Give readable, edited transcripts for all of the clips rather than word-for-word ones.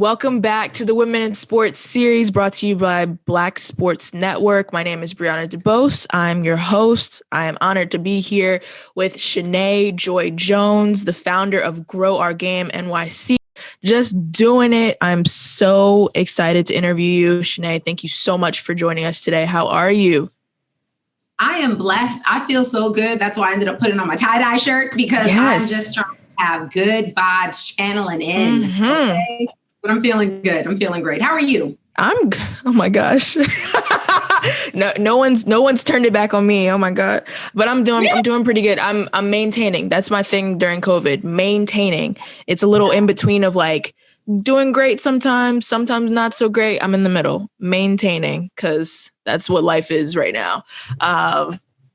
Welcome back to the Women in Sports series brought to you by Black Sports Network. My name is Brianna DeBose. I'm your host. I am honored to be here with Chiene Joy Jones, the founder of Grow Our Game NYC. Just doing it. I'm so excited to interview you. Chiene, thank you so much for joining us today. How are you? I am blessed. I feel so good. That's why I ended up putting on my tie-dye shirt because I'm just trying to have good vibes channeling in. Okay? But I'm feeling good. I'm feeling great. How are you? Oh my gosh. No one's turned it back on me. Oh my God. But I'm doing pretty good. I'm maintaining. That's my thing during COVID. Maintaining. It's a little in between of like doing great sometimes not so great. I'm in the middle, maintaining, because that's what life is right now.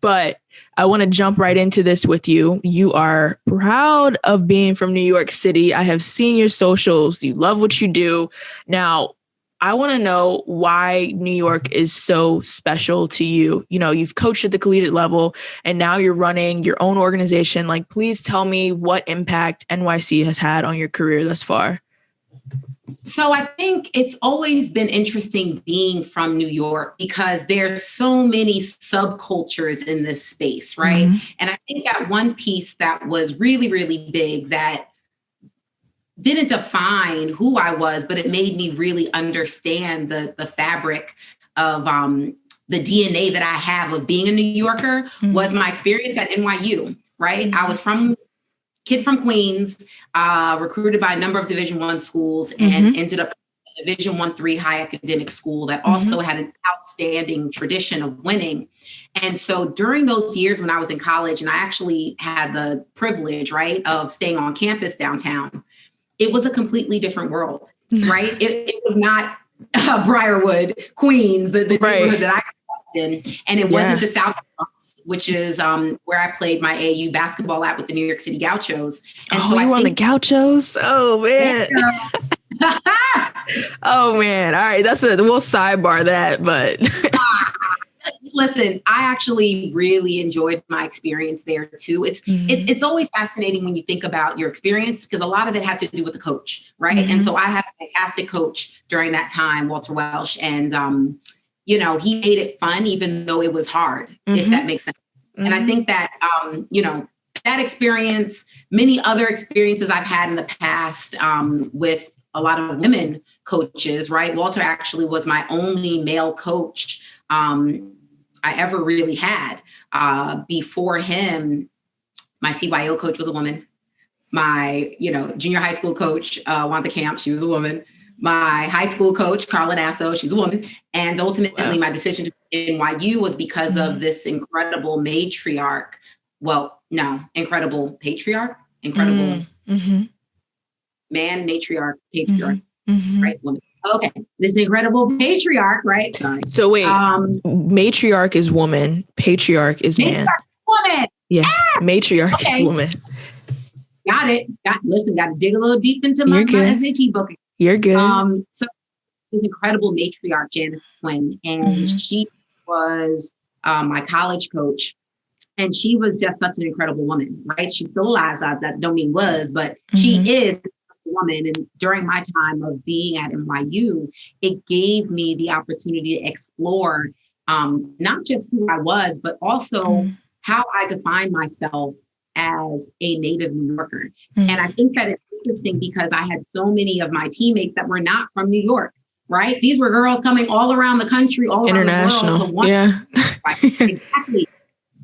But I want to jump right into this with you. You are proud of being from New York City. I have seen your socials. You love what you do. Now, I want to know why New York is so special to you. You know, you've coached at the collegiate level and now you're running your own organization. Like, please tell me what impact NYC has had on your career thus far. So I think it's always been interesting being from New York because there's so many subcultures in this space, right? Mm-hmm. And I think that one piece that was really, really big that didn't define who I was, but it made me really understand the fabric of the DNA that I have of being a New Yorker was my experience at NYU, right? I was kid from Queens, recruited by a number of Division I schools and ended up at Division I/III high academic school that also had an outstanding tradition of winning. And so during those years when I was in college, and I actually had the privilege, right, of staying on campus downtown, it was a completely different world, right? It was not Briarwood, Queens, the neighborhood that I in, and it wasn't the South Bronx, which is where I played my AAU basketball at with the New York City Gauchos. And so you were on the Gauchos? Oh man. Oh man. All right. We'll sidebar that, but listen, I actually really enjoyed my experience there too. It's always fascinating when you think about your experience because a lot of it had to do with the coach, right? And so I had a fantastic coach during that time, Walter Welsh, and you know, he made it fun, even though it was hard, if that makes sense. And I think that, you know, that experience, many other experiences I've had in the past with a lot of women coaches, right? Walter actually was my only male coach I ever really had. Before him, my CYO coach was a woman. My, junior high school coach, Wanda Camp, she was a woman. My high school coach, Carla Nasso, she's a woman. And ultimately, my decision to NYU was because of this incredible matriarch. Well, no, incredible patriarch, incredible man, matriarch, patriarch, right? Woman. Okay, this incredible patriarch, right? Sorry. So wait, matriarch is woman, patriarch is man. Woman. Yeah, matriarch is woman. Got it. Got to dig a little deep into my SAT book. You're good. So this incredible matriarch, Janice Quinn, and she was my college coach, and she was just such an incredible woman, right? She's still alive, so that don't mean was, but she is a woman. And during my time of being at NYU, it gave me the opportunity to explore not just who I was, but also how I define myself as a native New Yorker. And I think that it's interesting because I had so many of my teammates that were not from New York, right? These were girls coming all around the country, all around the world. To one right? Exactly.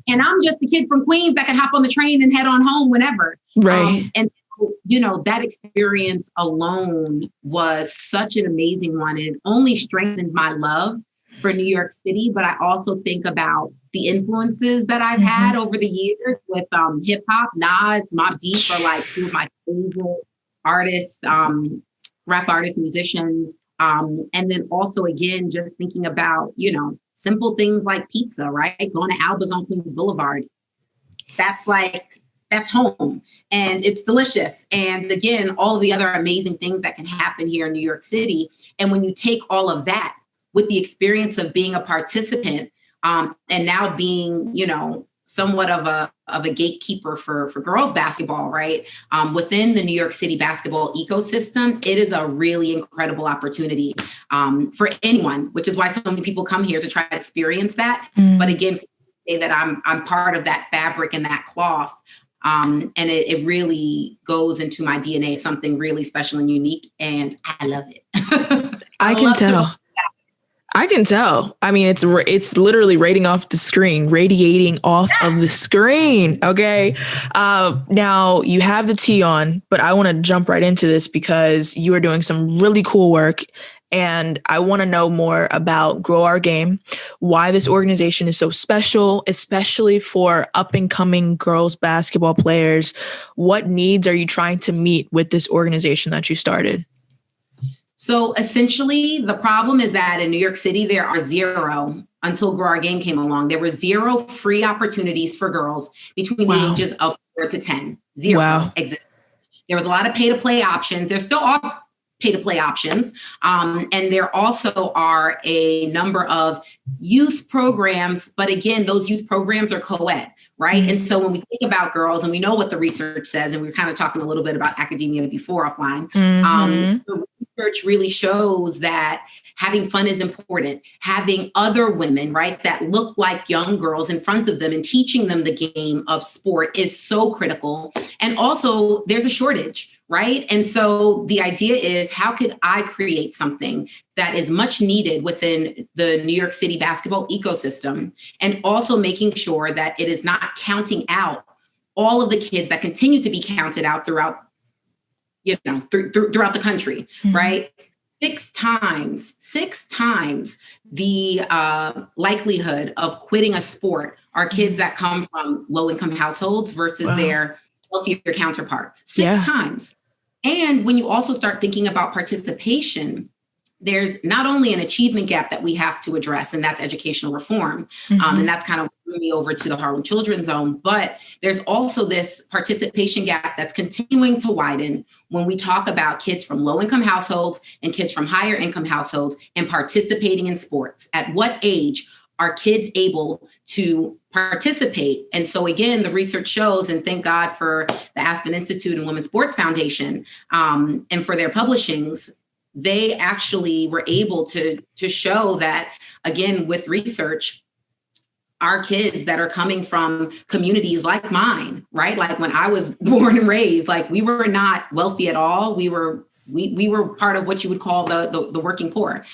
And I'm just the kid from Queens that could hop on the train and head on home whenever. Right. And so, that experience alone was such an amazing one. And it only strengthened my love for New York City. But I also think about the influences that I've had over the years with hip hop. Nas, Mobb Deep are like two of my favorite artists, rap artists, musicians. And then also, again, just thinking about, simple things like pizza, right? Going to Alba's on Queens Boulevard. That's home and it's delicious. And again, all of the other amazing things that can happen here in New York City. And when you take all of that with the experience of being a participant and now being, somewhat of a gatekeeper for girls basketball, right? Within the New York City basketball ecosystem, it is a really incredible opportunity for anyone, which is why so many people come here to try to experience that. But again, say that I'm part of that fabric and that cloth. And it really goes into my DNA, something really special and unique. And I love it. I can tell. I can tell. I mean, it's literally radiating off the screen. Okay. Now you have the tee on, but I want to jump right into this because you are doing some really cool work. And I want to know more about Grow Our Game, why this organization is so special, especially for up and coming girls basketball players. What needs are you trying to meet with this organization that you started? So essentially, the problem is that in New York City, there are zero, until Grow Our Game came along, there were zero free opportunities for girls between the ages of 4 to 10. Zero existed. There was a lot of pay to play options. There still are pay to play options. And there also are a number of youth programs. But again, those youth programs are co-ed. Right. And so when we think about girls, and we know what the research says, and we were kind of talking a little bit about academia before offline, the research really shows that having fun is important. Having other women, right, that look like young girls in front of them and teaching them the game of sport is so critical. And also there's a shortage. Right. And so the idea is, how could I create something that is much needed within the New York City basketball ecosystem, and also making sure that it is not counting out all of the kids that continue to be counted out throughout, throughout the country. Right. Six times the likelihood of quitting a sport are kids that come from low income households versus their wealthier counterparts. Six times. And when you also start thinking about participation, there's not only an achievement gap that we have to address, and that's educational reform. And that's kind of bringing me over to the Harlem Children's Zone. But there's also this participation gap that's continuing to widen when we talk about kids from low income households and kids from higher income households and participating in sports. At what age are kids able to participate? And so again, the research shows, and thank God for the Aspen Institute and Women's Sports Foundation, and for their publishings, they actually were able to show that, again, with research, our kids that are coming from communities like mine, right? Like when I was born and raised, like we were not wealthy at all. We were part of what you would call the working poor.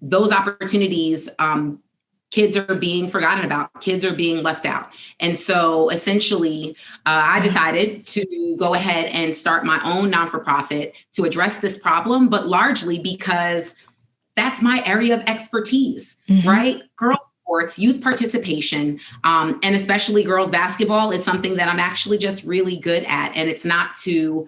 Those opportunities, kids are being forgotten about, kids are being left out. And so essentially, I decided to go ahead and start my own non-for-profit to address this problem, but largely because that's my area of expertise, right? Girls sports, youth participation, and especially girls basketball is something that I'm actually just really good at. And it's not to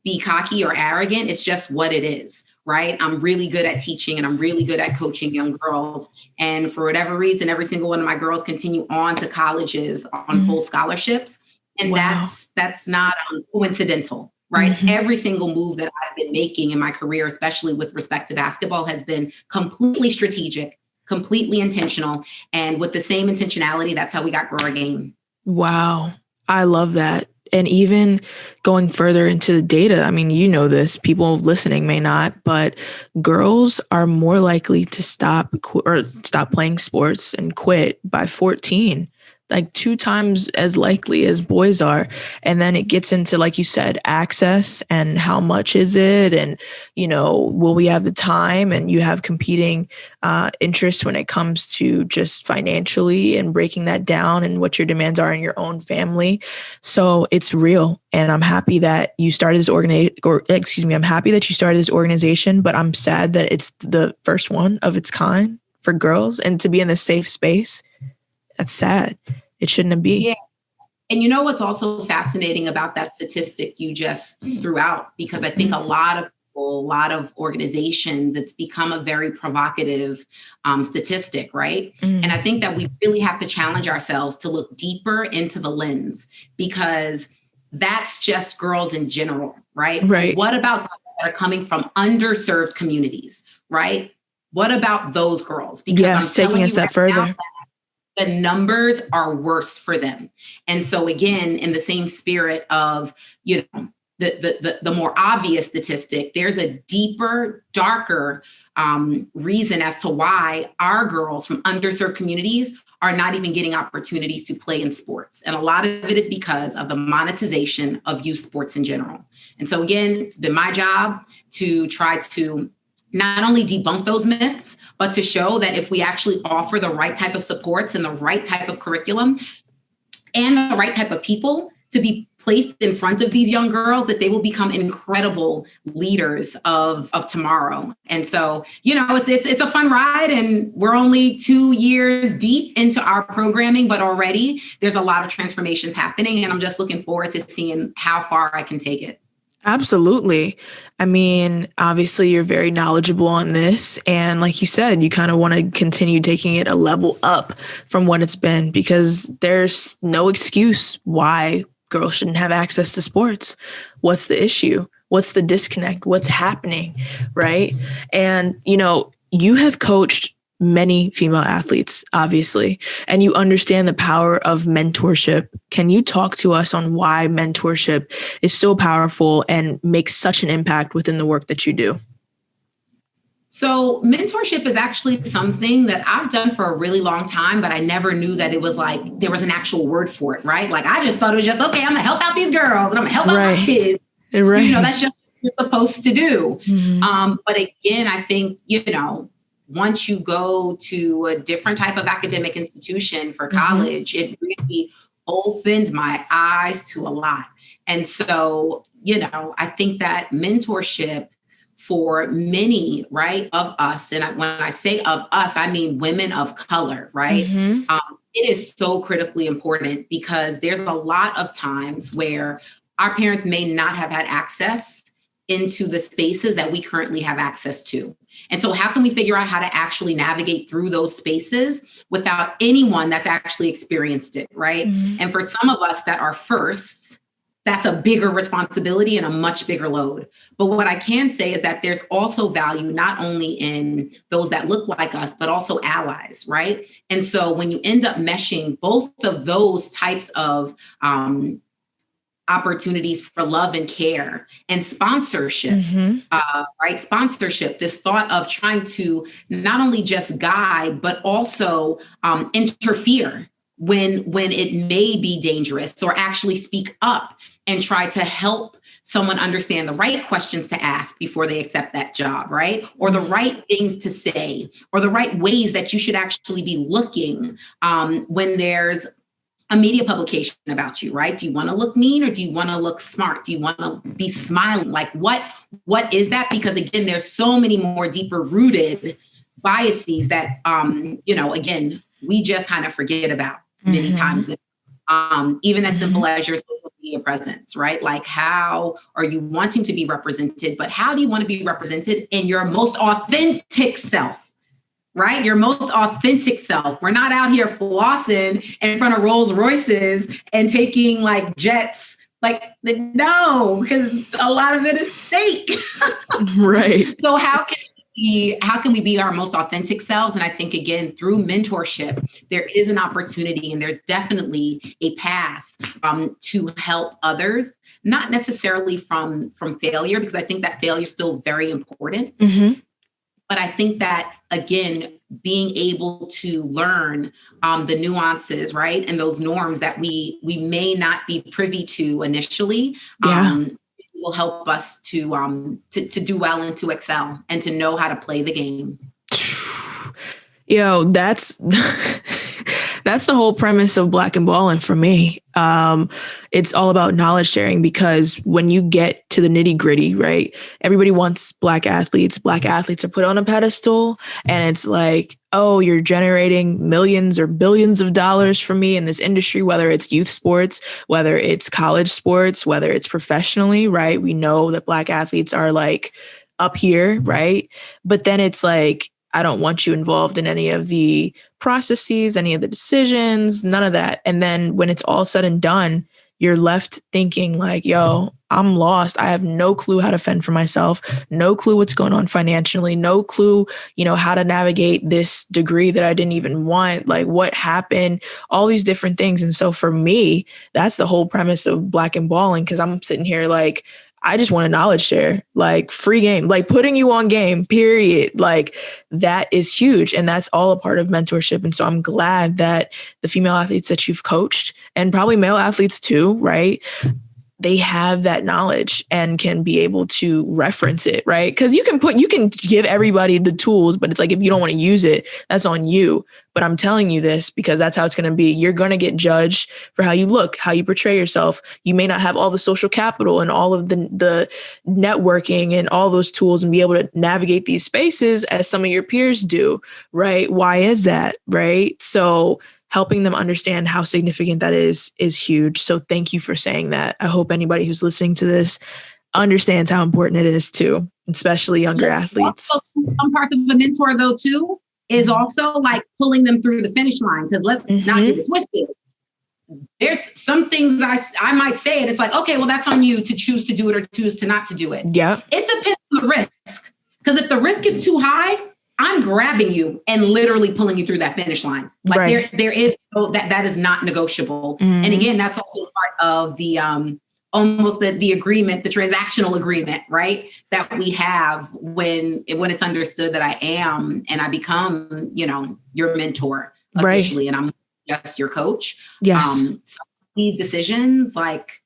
be cocky or arrogant, it's just what it is. Right. I'm really good at teaching, and I'm really good at coaching young girls. And for whatever reason, every single one of my girls continue on to colleges on full scholarships. And that's not coincidental. Right. Every single move that I've been making in my career, especially with respect to basketball, has been completely strategic, completely intentional. And with the same intentionality, that's how we got Grow Our Game. Wow. I love that. And even going further into the data, I mean, you know this, people listening may not, but girls are more likely to stop playing sports and quit by 14, like 2 times as likely as boys are. And then it gets into, like you said, access and how much is it? And, will we have the time? And you have competing interests when it comes to just financially and breaking that down and what your demands are in your own family. So it's real. And I'm happy that you started this I'm happy that you started this organization, but I'm sad that it's the first one of its kind for girls, and to be in this safe space. That's sad. It shouldn't be. Yeah. And you know what's also fascinating about that statistic you just threw out? Because I think a lot of people, a lot of organizations, it's become a very provocative statistic, right? And I think that we really have to challenge ourselves to look deeper into the lens, because that's just girls in general, right? Right. What about girls that are coming from underserved communities, right? What about those girls? Because I'm taking a step further. the numbers are worse for them. And so again, in the same spirit of, the more obvious statistic, there's a deeper, darker reason as to why our girls from underserved communities are not even getting opportunities to play in sports. And a lot of it is because of the monetization of youth sports in general. And so again, it's been my job to try to not only debunk those myths, but to show that if we actually offer the right type of supports and the right type of curriculum and the right type of people to be placed in front of these young girls, that they will become incredible leaders of tomorrow. And so, it's a fun ride, and we're only 2 years deep into our programming, but already there's a lot of transformations happening, and I'm just looking forward to seeing how far I can take it. Absolutely. I mean, obviously you're very knowledgeable on this. And like you said, you kind of want to continue taking it a level up from what it's been, because there's no excuse why girls shouldn't have access to sports. What's the issue? What's the disconnect? What's happening? Right. And, you have coached many female athletes, obviously, and you understand the power of mentorship. Can you talk to us on why mentorship is so powerful and makes such an impact within the work that you do? So mentorship is actually something that I've done for a really long time, but I never knew that it was like, there was an actual word for it, right? Like, I just thought it was just, okay, I'm gonna help out these girls and I'm gonna help out my kids. Right. That's just what you're supposed to do. Mm-hmm. But again, I think, once you go to a different type of academic institution for college, it really opened my eyes to a lot. And so, I think that mentorship for many, right, of us, and when I say of us, I mean women of color, right? It is so critically important, because there's a lot of times where our parents may not have had access into the spaces that we currently have access to. And so how can we figure out how to actually navigate through those spaces without anyone that's actually experienced it, right? And for some of us that are firsts, that's a bigger responsibility and a much bigger load. But what I can say is that there's also value not only in those that look like us, but also allies, right? And so when you end up meshing both of those types of opportunities for love and care and sponsorship, right? Sponsorship, this thought of trying to not only just guide, but also interfere when it may be dangerous, or actually speak up and try to help someone understand the right questions to ask before they accept that job, right? Or the right things to say, or the right ways that you should actually be looking when there's a media publication about you, right? Do you want to look mean, or do you want to look smart? Do you want to be smiling? Like, what is that? Because again, there's so many more deeper rooted biases that, again, we just kind of forget about many times. Even as simple as your social media presence, right? Like, how are you wanting to be represented, but how do you want to be represented in your most authentic self? Right? Your most authentic self. We're not out here flossing in front of Rolls Royces and taking like jets. Like, no, because a lot of it is fake. Right. So how can we be our most authentic selves? And I think, again, through mentorship, there is an opportunity, and there's definitely a path to help others, not necessarily from failure, because I think that failure is still very important. But I think that, again, being able to learn the nuances, right, and those norms that we may not be privy to initially, will help us to do well and to excel and to know how to play the game. Yo, that's that's the whole premise of Black and Ballin' for me. It's all about knowledge sharing, because when you get to the nitty gritty, right, everybody wants Black athletes. Black athletes are put on a pedestal, and it's like, oh, you're generating millions or billions of dollars for me in this industry, whether it's youth sports, whether it's college sports, whether it's professionally, right? We know that Black athletes are like up here, right? But then it's like, I don't want you involved in any of the processes, any of the decisions, none of that. And then when it's all said and done, you're left thinking like, yo, I'm lost. I have no clue how to fend for myself, no clue what's going on financially, no clue, how to navigate this degree that I didn't even want, like what happened, all these different things. And so for me, that's the whole premise of Black and Balling, because I'm sitting here like, I just want a knowledge share, like free game, like putting you on game, period. Like that is huge. And that's all a part of mentorship. And so I'm glad that the female athletes that you've coached, and probably male athletes too, right? They have that knowledge and can be able to reference it, right? Because you can give everybody the tools, but it's like, if you don't want to use it, that's on you. But I'm telling you this because that's how it's going to be. You're going to get judged for how you look, how you portray yourself. You may not have all the social capital and all of the networking and all those tools and be able to navigate these spaces as some of your peers do, right? Why is that, right? So helping them understand how significant that is huge. So thank you for saying that. I hope anybody who's listening to this understands how important it is too, especially younger athletes. Also, some parts of a mentor though too is also like pulling them through the finish line. Because let's not get it twisted. There's some things I might say, and it's like, okay, well, that's on you to choose to do it or choose to not to do it. Yeah. It depends on the risk. Because if the risk is too high, I'm grabbing you and literally pulling you through that finish line. Like right. there is that is not negotiable. And again, that's also part of the almost the agreement, the transactional agreement, right? That we have when it's understood that I am and I become, your mentor officially, right. And I'm just your coach. Yes. So these decisions, like,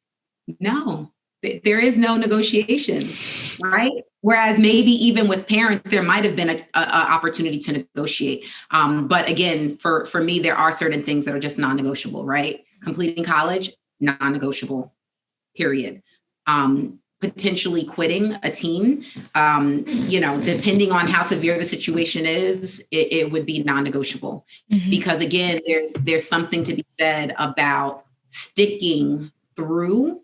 no, there is no negotiation, right? Whereas maybe even with parents, there might have been an opportunity to negotiate. But again, for me, there are certain things that are just non-negotiable, right? Completing college, non-negotiable, period. Potentially quitting a team, depending on how severe the situation is, it would be non-negotiable. Because again, there's something to be said about sticking through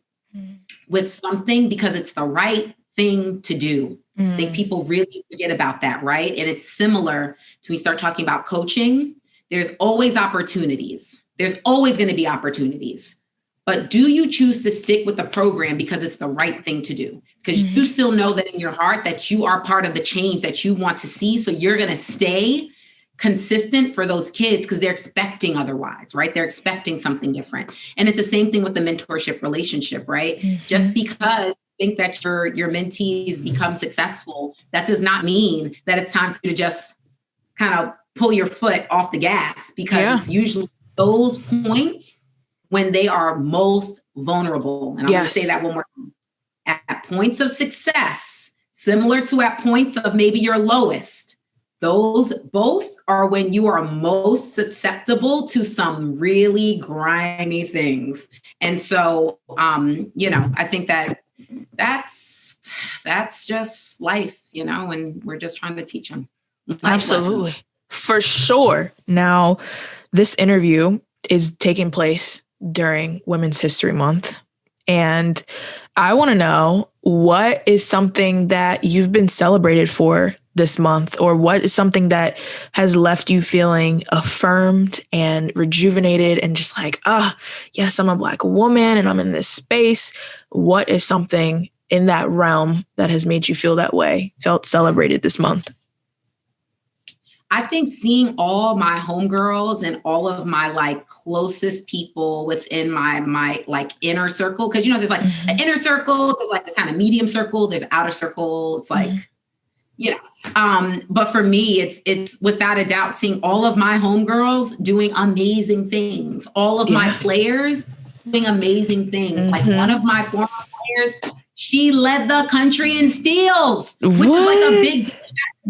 with something because it's the right thing to do. I think people really forget about that, right? And it's similar to when we start talking about coaching. There's always opportunities. There's always going to be opportunities. But do you choose to stick with the program because it's the right thing to do? Because you still know that in your heart that you are part of the change that you want to see. So you're going to stay consistent for those kids because they're expecting otherwise, right? They're expecting something different. And it's the same thing with the mentorship relationship, right? Just because you think that your mentees become successful, that does not mean that it's time for you to just kind of pull your foot off the gas, because it's usually those points when they are most vulnerable. And I'm going to say that one more time. At points of success, similar to at points of maybe your lowest, those both are when you are most susceptible to some really grimy things. And so, I think that's just life, and we're just trying to teach them. Absolutely. Lessons. For sure. Now, this interview is taking place during Women's History Month. And I want to know, what is something that you've been celebrated for this month, or what is something that has left you feeling affirmed and rejuvenated and just like, yes, I'm a Black woman and I'm in this space. What is something in that realm that has made you feel that way, felt celebrated this month? I think seeing all my homegirls and all of my closest people within my inner circle, because there's an inner circle, there's the kind of medium circle, there's outer circle. It's but for me, it's without a doubt seeing all of my homegirls doing amazing things, all of my players doing amazing things. Like one of my former players, she led the country in steals, which is a big deal.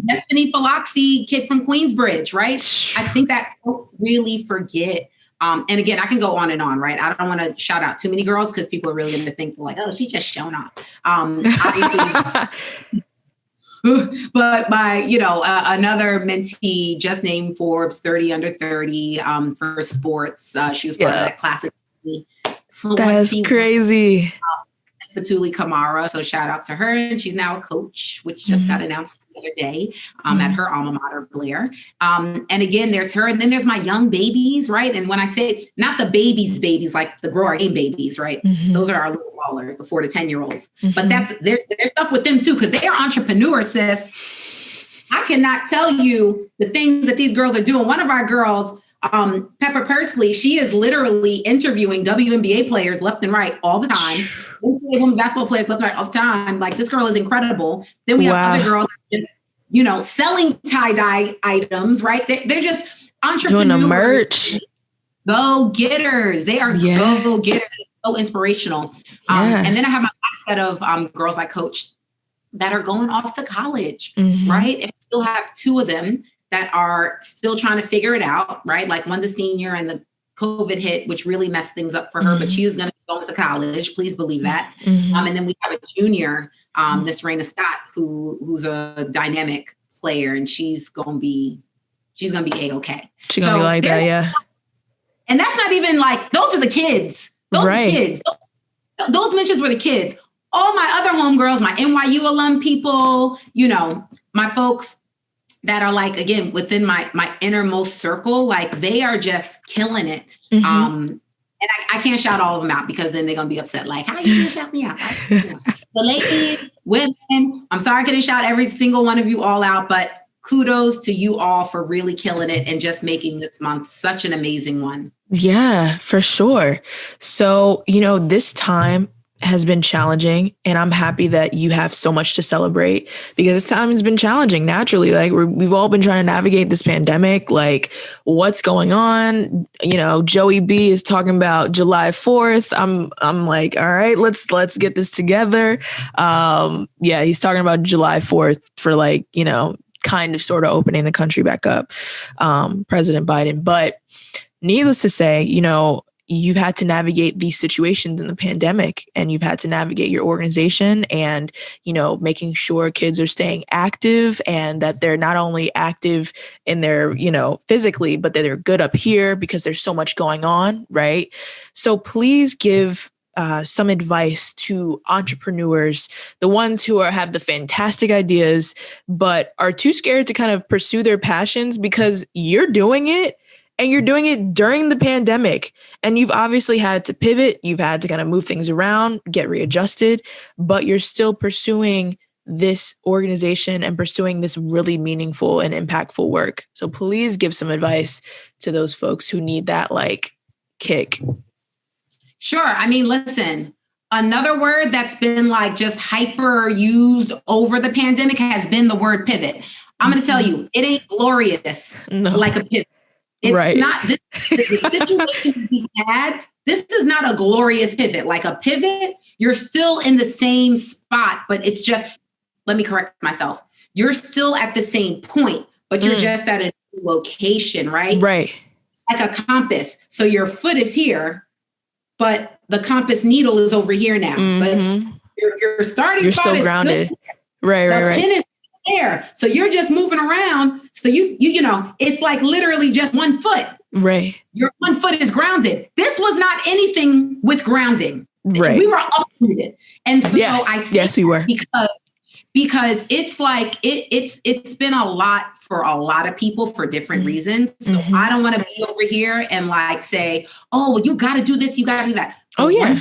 Destiny Philoxy, kid from Queensbridge, right? I think that folks really forget. And again, I can go on and on, right? I don't want to shout out too many girls because people are really going to think oh, she's just showing up. But my, another mentee just named Forbes 30 under 30 for sports. She was part of that classic. That's crazy. Patuli Kamara. So shout out to her. And she's now a coach, which just got announced the other day at her alma mater, Blair. And again, there's her. And then there's my young babies, right? And when I say not the babies, like the grow our game babies, right? Those are our little ballers, the 4 to 10-year-olds. But there's stuff with them too, because they are entrepreneurs, sis. I cannot tell you the things that these girls are doing. One of our girls, Pepper Pursley, she is literally interviewing WNBA players left and right all the time. Women's basketball players left and right all the time. Like, this girl is incredible. Then we have other girls, you know, selling tie-dye items, right? They're just entrepreneurs. Doing the merch. Go-getters. They are go-getters. So inspirational. And then I have my last set of girls I coached that are going off to college, right? And we still have 2 of them that are still trying to figure it out, right? Like, one's a senior and the COVID hit, which really messed things up for her, but she is going to go to college. Please believe that. And then we have a junior, Miss Raina Scott, who's a dynamic player, and she's going to be A-okay. She's going to be like that, yeah. And that's not even like, those are the kids. Those are the kids. Those mentions were the kids. All my other homegirls, my NYU alum people, you know, my folks that are like, again, within my innermost circle, like, they are just killing it. And I can't shout all of them out, because then they're going to be upset. Like, how you going to shout me out? The ladies, women, I'm sorry I couldn't shout every single one of you all out, but kudos to you all for really killing it and just making this month such an amazing one. Yeah, for sure. So, you know, this time has been challenging, and I'm happy that you have so much to celebrate, because this time has been challenging naturally. Like, we've all been trying to navigate this pandemic, like, what's going on. You know, Joey B is talking about July 4th. I'm like, all right, let's get this together. He's talking about July 4th for, like, you know, kind of sort of opening the country back up, President Biden. But needless to say, you know, you've had to navigate these situations in the pandemic, and you've had to navigate your organization and, you know, making sure kids are staying active, and that they're not only active in their, you know, physically, but that they're good up here, because there's so much going on. Right. So please give some advice to entrepreneurs, the ones who have the fantastic ideas, but are too scared to kind of pursue their passions, because you're doing it. And you're doing it during the pandemic, and you've obviously had to pivot. You've had to kind of move things around, get readjusted, but you're still pursuing this organization and pursuing this really meaningful and impactful work. So please give some advice to those folks who need that, like, kick. Sure. I mean, listen, another word that's been like just hyper used over the pandemic has been the word pivot. I'm going to tell you, it ain't glorious like a pivot. It's not the situation we had. This is not a glorious pivot. Like a pivot, you're still in the same spot, but it's just, let me correct myself. You're still at the same point, but you're just at a new location, right? Right. Like a compass. So your foot is here, but the compass needle is over here now. But your starting you're spot still is grounded. Still right. Pin is there. So you're just moving around. So you know, it's like literally just one foot. Right. Your one foot is grounded. This was not anything with grounding. Right. We were uprooted. And so yes, we were. Because it's like, it's been a lot for a lot of people for different reasons. So I don't want to be over here and like say, oh, well, you got to do this. You got to do that. Oh, yeah.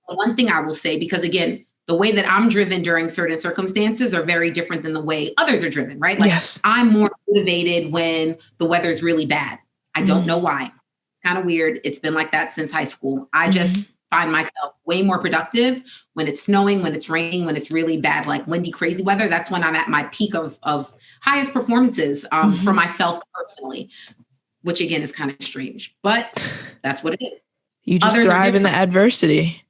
One thing I will say, because again, the way that I'm driven during certain circumstances are very different than the way others are driven, right? Like I'm more motivated when the weather is really bad. I don't know why. It's kind of weird. It's been like that since high school. I just find myself way more productive when it's snowing, when it's raining, when it's really bad, like windy, crazy weather. That's when I'm at my peak of highest performances for myself personally, which again is kind of strange, but that's what it is. You just thrive in the adversity.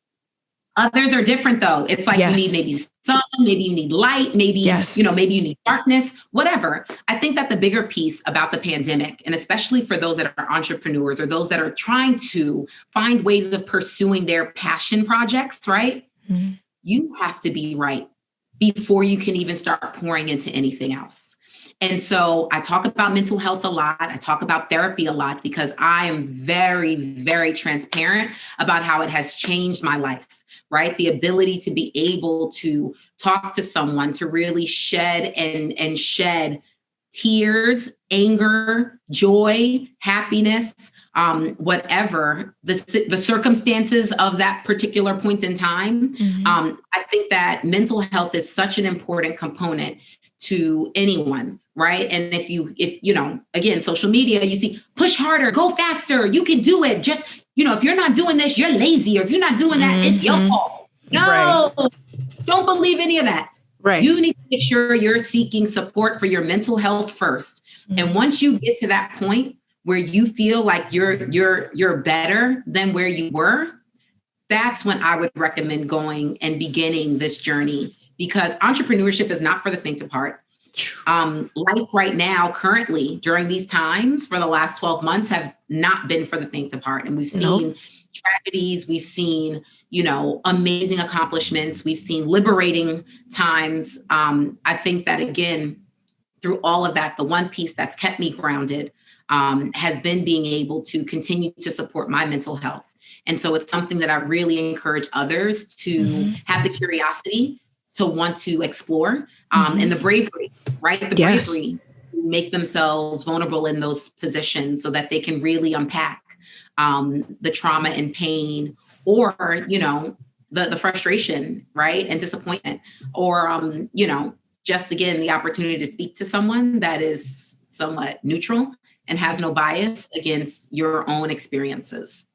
Others are different though. It's like you need maybe sun, maybe you need light, maybe, you know, maybe you need darkness, whatever. I think that the bigger piece about the pandemic, and especially for those that are entrepreneurs or those that are trying to find ways of pursuing their passion projects, right? You have to be right before you can even start pouring into anything else. And so I talk about mental health a lot. I talk about therapy a lot because I am very, very transparent about how it has changed my life. right? The ability to be able to talk to someone, to really shed and shed tears, anger, joy, happiness, whatever the circumstances of that particular point in time. I think that mental health is such an important component to anyone, right? And if you know, again, social media, you see, push harder, go faster, you can do it. Just, you know, if you're not doing this, you're lazy. Or if you're not doing that, it's your fault. No, don't believe any of that. Right. You need to make sure you're seeking support for your mental health first. And once you get to that point where you feel like you're better than where you were, that's when I would recommend going and beginning this journey, because entrepreneurship is not for the faint of heart. Life right now, currently, during these times for the last 12 months have not been for the faint of heart. And we've seen tragedies, we've seen, you know, amazing accomplishments, we've seen liberating times. I think that, again, through all of that, the one piece that's kept me grounded has been being able to continue to support my mental health. And so it's something that I really encourage others to have the curiosity to want to explore, and the bravery, right? The bravery to make themselves vulnerable in those positions so that they can really unpack the trauma and pain, or, you know, the frustration, right? And disappointment, or, you know, just, again, the opportunity to speak to someone that is somewhat neutral and has no bias against your own experiences.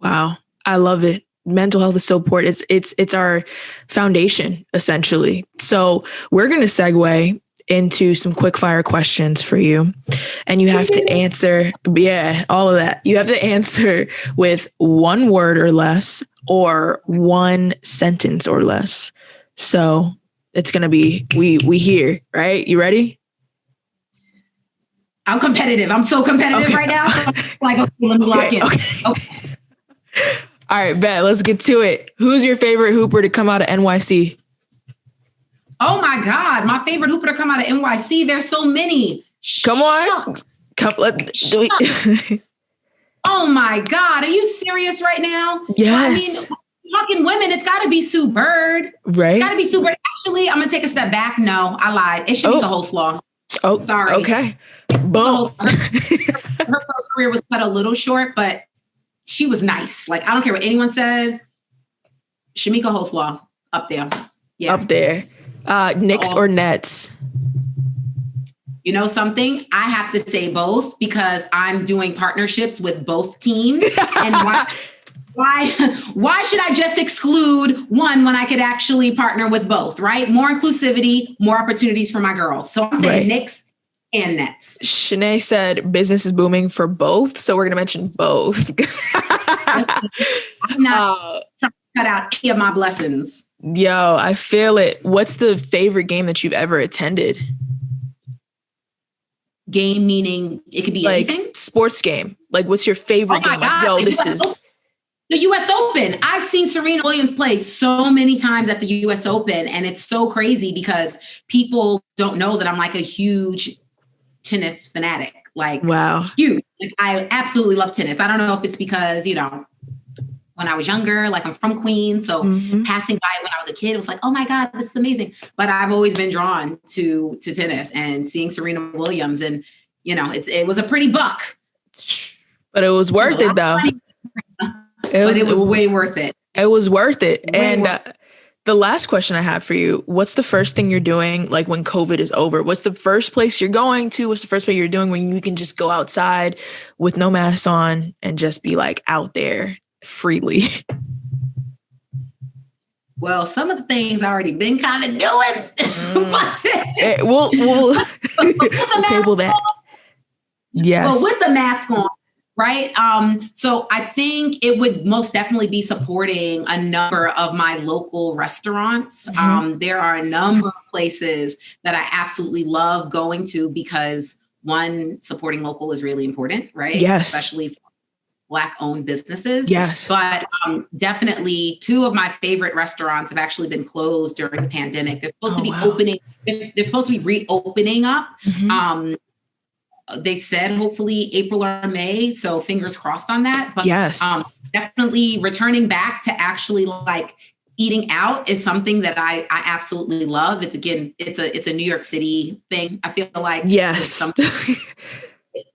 Wow. I love it. Mental health is so important. It's our foundation, essentially. So we're going to segue into some quick fire questions for you. And you have to answer, all of that. You have to answer with one word or less, or one sentence or less. So it's going to be, we here, right? You ready? I'm competitive. I'm so competitive right now. Like, okay, let me lock in. Okay. All right, bet. Let's get to it. Who's your favorite hooper to come out of NYC? Oh my God, my favorite hooper to come out of NYC. There's so many. Come on. Oh my God, are you serious right now? Yes. I mean, talking women, it's got to be Sue Bird. Right. It's got to be Sue Bird. Actually, I'm going to take a step back. No, I lied. It should be the whole slaw. Oh, sorry. Okay. Boom. Her career was cut a little short, but she was nice. Like, I don't care what anyone says. Shamika Hoslaw, up there. Yeah. Up there. Knicks or Nets? You know something? I have to say both, because I'm doing partnerships with both teams. And why should I just exclude one when I could actually partner with both, right? More inclusivity, more opportunities for my girls. So I'm saying Knicks and Nets. Chiene said business is booming for both, so we're going to mention both. I'm not trying to cut out any of my blessings. Yo, I feel it. What's the favorite game that you've ever attended? Game meaning it could be like anything? Sports game. Like, what's your favorite game? God. Like, yo, this is... The U.S. Open. I've seen Serena Williams play so many times at the U.S. Open, and it's so crazy because people don't know that I'm like a huge tennis fanatic. Like, wow, huge. Like, I absolutely love tennis. I don't know if it's because, you know, when I was younger, like I'm from Queens, so passing by when I was a kid, it was like, oh my God, this is amazing. But I've always been drawn to tennis and seeing Serena Williams, and you know, it was a pretty buck. But it was worth it, though. It was way worth it. It was worth it. The last question I have for you, what's the first thing you're doing, like, when COVID is over? What's the first place you're going to? What's the first thing you're doing when you can just go outside with no mask on and just be like out there freely? Well, some of the things I already been kind of doing. We'll table that. Yes. Well, with the mask on, right? So I think it would most definitely be supporting a number of my local restaurants. There are a number of places that I absolutely love going to because, one, supporting local is really important, right? Yes. Especially for Black-owned businesses. Yes. But definitely two of my favorite restaurants have actually been closed during the pandemic. They're supposed to be opening. They're supposed to be reopening up. They said hopefully April or May. So fingers crossed on that. But yes, definitely returning back to actually like eating out is something that I absolutely love. It's a New York City thing. I feel like yes,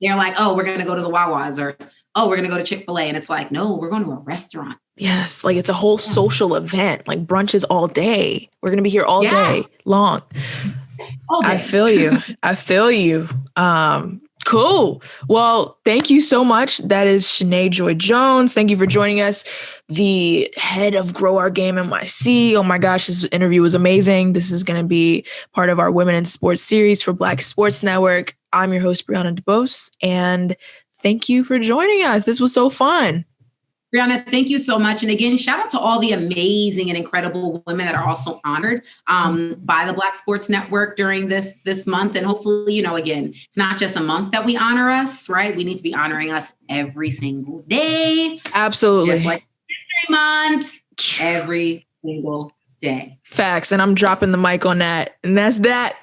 they're like, oh, we're going to go to the Wawas, or, oh, we're going to go to Chick-fil-A. And it's like, no, we're going to a restaurant. Yes. Like it's a whole social event, like brunches all day. We're going to be here all day long. All day. I feel you. I feel you. Cool. Well, thank you so much. That is Chiene Joy Jones. Thank you for joining us. The head of Grow Our Game NYC. Oh my gosh, this interview was amazing. This is going to be part of our Women in Sports series for Black Sports Network. I'm your host, Brianna DeBose, and thank you for joining us. This was so fun. Brianna, thank you so much. And again, shout out to all the amazing and incredible women that are also honored by the Black Sports Network during this month. And hopefully, again, it's not just a month that we honor us, right? We need to be honoring us every single day. Absolutely. Just like every month, every single day. Facts. And I'm dropping the mic on that. And that's that.